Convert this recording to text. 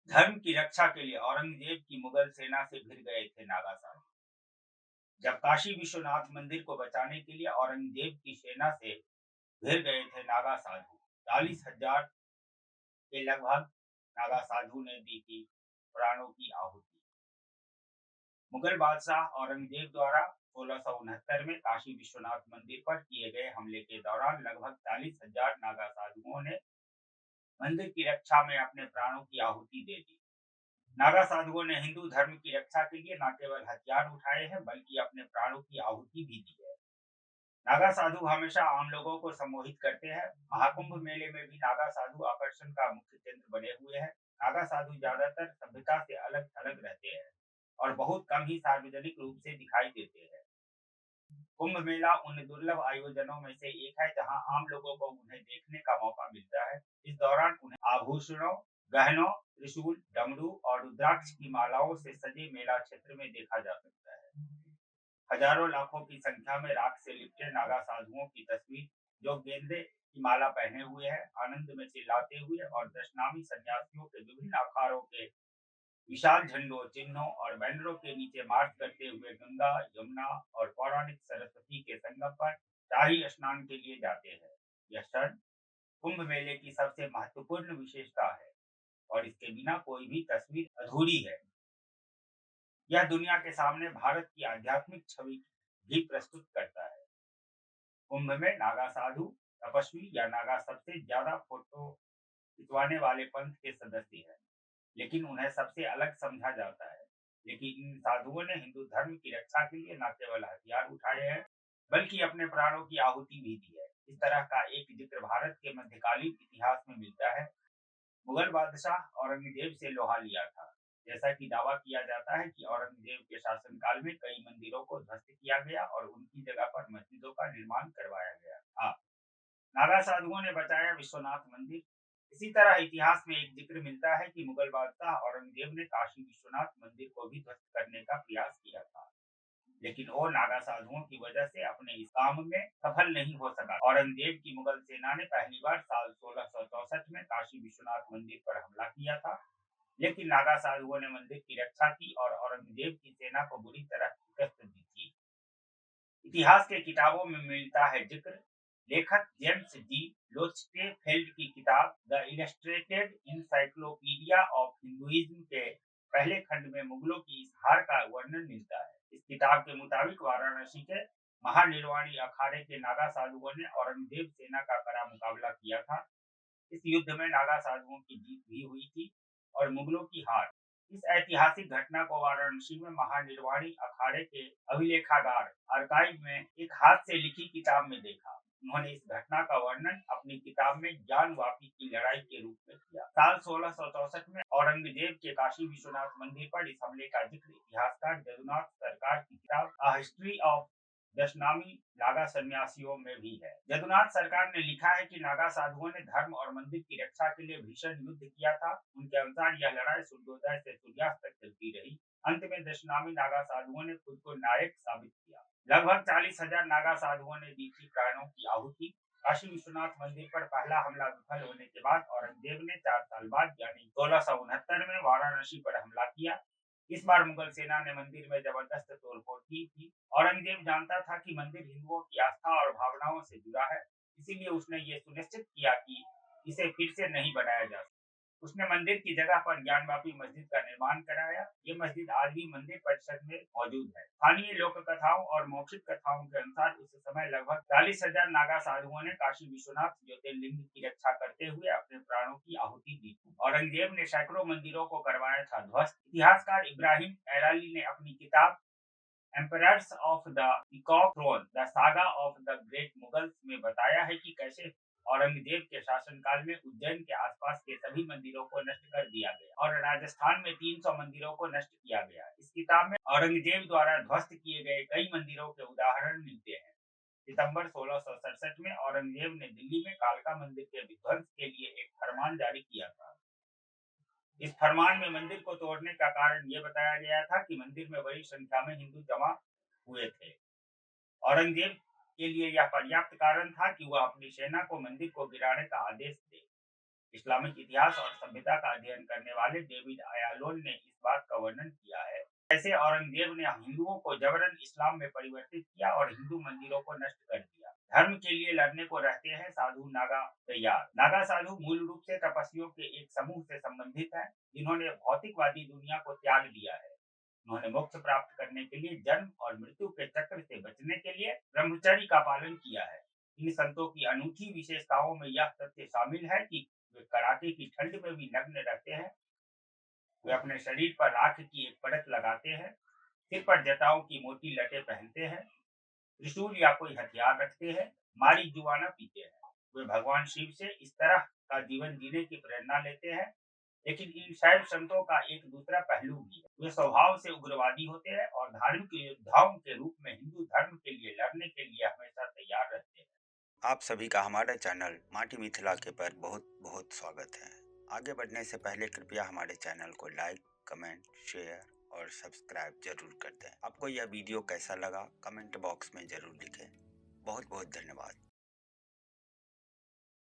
धर्म की रक्षा के लिए औरंगजेब की मुगल सेना से भिड़ गए थे नागा साधु। जब काशी विश्वनाथ मंदिर को बचाने के लिए औरंगजेब की सेना से भिड़ गए थे नागा साधु, 40,000 के लगभग नागा साधु ने दी थी प्राणों की आहुति। मुगल बादशाह औरंगजेब द्वारा 1669 में काशी विश्वनाथ मंदिर पर किए गए हमले के दौरान लगभग 40,000 नागा साधुओं ने मंदिर की रक्षा में अपने प्राणों की आहुति दे दी। नागा साधुओं ने हिंदू धर्म की रक्षा के लिए न केवल हथियार उठाए हैं बल्कि अपने प्राणों की आहुति भी दी है। नागा साधु हमेशा आम लोगों को सम्मोहित करते हैं। महाकुंभ मेले में भी नागा साधु आकर्षण का मुख्य केंद्र बने हुए हैं। नागा साधु ज्यादातर सभ्यता से अलग थलग रहते हैं और बहुत कम ही सार्वजनिक रूप से दिखाई देते हैं। कुंभ मेला उन दुर्लभ आयोजनों में से एक है जहां आम लोगों को उन्हें देखने का मौका मिलता है। इस दौरान उन्हें आभूषणों, गहनों, त्रिशूल, डमरू और रुद्राक्ष की मालाओं से सजे मेला क्षेत्र में देखा जा सकता है। हजारों लाखों की संख्या में राख से लिपटे नागा साधुओं की तस्वीर, जो गेंदे की माला पहने हुए है, आनंद में चिल्लाते हुए और दशनामी सन्यासियों के विभिन्न अखाड़ों के विशाल झंडों, चिन्हों और बैनरों के नीचे मार्च करते हुए गंगा, यमुना और पौराणिक सरस्वती के संगम पर शाही स्नान के लिए जाते हैं। यह क्षण कुंभ मेले की सबसे महत्वपूर्ण विशेषता है और इसके बिना कोई भी तस्वीर अधूरी है। यह दुनिया के सामने भारत की आध्यात्मिक छवि भी प्रस्तुत करता है। कुंभ में नागा साधु, तपस्वी या नागा सबसे ज्यादा फोटो खिंचवाने वाले पंथ के सदस्य हैं, लेकिन उन्हें सबसे अलग समझा जाता है। लेकिन इन साधुओं ने हिंदू धर्म की रक्षा के लिए न केवल हथियार उठाए हैं बल्कि अपने प्राणों की आहुति भी दी है। इस तरह का एक जिक्र भारत के मध्यकालीन इतिहास में मिलता है। मुगल बादशाह औरंगजेब से लोहा लिया था। जैसा कि दावा किया जाता है कि औरंगजेब के शासनकाल में कई मंदिरों को ध्वस्त किया गया और उनकी जगह पर मस्जिदों का निर्माण करवाया गया था। नागा साधुओं ने बचाया विश्वनाथ मंदिर। इसी तरह इतिहास में एक जिक्र मिलता है कि मुगल बादशाह औरंगजेब ने काशी विश्वनाथ मंदिर को भी ध्वस्त करने का प्रयास किया था, लेकिन वो नागा साधुओं की वजह से अपने इस काम में सफल नहीं हो सका। औरंगजेब की मुगल सेना ने पहली बार साल 1664 में काशी विश्वनाथ मंदिर पर हमला किया था, लेकिन नागा साधुओं ने मंदिर की रक्षा की और औरंगजेब की सेना को बुरी तरह शिकस्त दी थी। इतिहास के किताबों में मिलता है जिक्र। लेखक जेम्स डी लोचटेफेल्ड की किताब the illustrated encyclopedia of Hinduism के पहले खंड में मुगलों की इस हार का वर्णन मिलता है। इस किताब के मुताबिक वाराणसी के महानिर्वाणी अखाड़े के नागा साधुओं ने औरंगजेब सेना का कड़ा मुकाबला किया था। इस युद्ध में नागा साधुओं की जीत भी हुई थी और मुगलों की हार। इस ऐतिहासिक घटना को वाराणसी में महानिर्वाणी अखाड़े के अभिलेखागार आर्काइव में एक हाथ से लिखी किताब में देखा। उन्होंने इस घटना का वर्णन अपनी किताब में ज्ञान वापी की लड़ाई के रूप में किया। साल 1664 में औरंगजेब के काशी विश्वनाथ मंदिर पर इस हमले का जिक्र इतिहासकार जदुनाथ सरकार की किताब a history of Dashnami Naga सन्यासियों में भी है। जदुनाथ सरकार ने लिखा है कि नागा साधुओं ने धर्म और मंदिर की रक्षा के लिए भीषण युद्ध किया था। उनके अनुसार यह लड़ाई सूर्योदय से सूर्यास्त तक चलती रही। अंत में दशनामी नागा साधुओं ने खुद को नायक साबित किया। लगभग 40,000 नागा साधुओं ने दी थी प्राणों की आहुति। काशी विश्वनाथ मंदिर पर पहला हमला विफल होने के बाद औरंगजेब ने 4 साल बाद यानी 1669 में वाराणसी पर हमला किया। इस बार मुगल सेना ने मंदिर में जबरदस्त तोड़फोड़ की थी। औरंगजेब जानता था कि मंदिर हिंदुओं की आस्था और भावनाओं से जुड़ा है, इसीलिए उसने ये सुनिश्चित किया कि इसे फिर से नहीं बनाया जा सके। उसने मंदिर की जगह पर ज्ञानवापी मस्जिद का निर्माण कराया। ये मस्जिद आज भी मंदिर परिसर में मौजूद है। स्थानीय लोक कथाओं और मौखिक कथाओं के अनुसार उस समय लगभग 40,000 नागा साधुओं ने काशी विश्वनाथ ज्योतिर्लिंग की रक्षा करते हुए अपने प्राणों की आहुति दी थी। औरंगजेब ने सैकड़ों मंदिरों को करवाया था ध्वस्त। इतिहासकार इब्राहिम एराली ने अपनी किताब Emperors of the Peacock Throne the Saga of the Great Mughals में बताया है कि कैसे औरंगजेब के शासनकाल में उज्जैन के आसपास के सभी मंदिरों को नष्ट कर दिया गया और राजस्थान में 300 मंदिरों को नष्ट किया गया। इस किताब में औरंगजेब द्वारा ध्वस्त किए गए कई मंदिरों के उदाहरण मिलते हैं। सितंबर 1667 में औरंगजेब ने दिल्ली में कालका मंदिर के विध्वंस के लिए एक फरमान जारी किया था। इस फरमान में मंदिर को तोड़ने का कारण यह बताया गया था कि मंदिर में बड़ी संख्या में हिंदू जमा हुए थे। औरंगजेब के लिए यह पर्याप्त कारण था कि वह अपनी सेना को मंदिर को गिराने का आदेश दे। इस्लामिक इतिहास और सभ्यता का अध्ययन करने वाले डेविड अयालोन ने इस बात का वर्णन किया है। ऐसे औरंगजेब ने हिंदुओं को जबरन इस्लाम में परिवर्तित किया और हिंदू मंदिरों को नष्ट कर दिया। धर्म के लिए लड़ने को रहते हैं साधु नागा तैयार। नागा साधु मूल रूप से तपस्वियों के एक समूह से संबंधित हैं, जिन्होंने भौतिकवादी दुनिया को त्याग दिया है। उन्होंने मोक्ष प्राप्त करने के लिए जन्म और मृत्यु के चक्र से बचने के लिए ब्रह्मचर्य का पालन किया है। इन संतों की अनूठी विशेषताओं में यह तथ्य शामिल है कि वे कड़ाके की ठंड में भी नग्न रहते हैं। वे अपने शरीर पर राख की एक परत लगाते हैं, सिर पर जटाओं की मोटी लटें पहनते हैं, त्रिशूल या कोई हथियार रखते हैं, मारी जुआना पीते हैं। वे भगवान शिव से इस तरह का जीवन जीने की प्रेरणा लेते हैं। लेकिन इन शैव संतों का एक दूसरा पहलू भी है। वे स्वभाव से उग्रवादी होते हैं और धार्मिक योद्धाओं के रूप में हिंदू धर्म के लिए लड़ने के लिए हमेशा तैयार रहते हैं। आप सभी का हमारे चैनल माटी मिथिला के पर बहुत बहुत स्वागत है। आगे बढ़ने से पहले कृपया हमारे चैनल को लाइक, कमेंट, शेयर और सब्सक्राइब जरूर कर दें। आपको यह वीडियो कैसा लगा कमेंट बॉक्स में जरूर लिखें। बहुत बहुत धन्यवाद।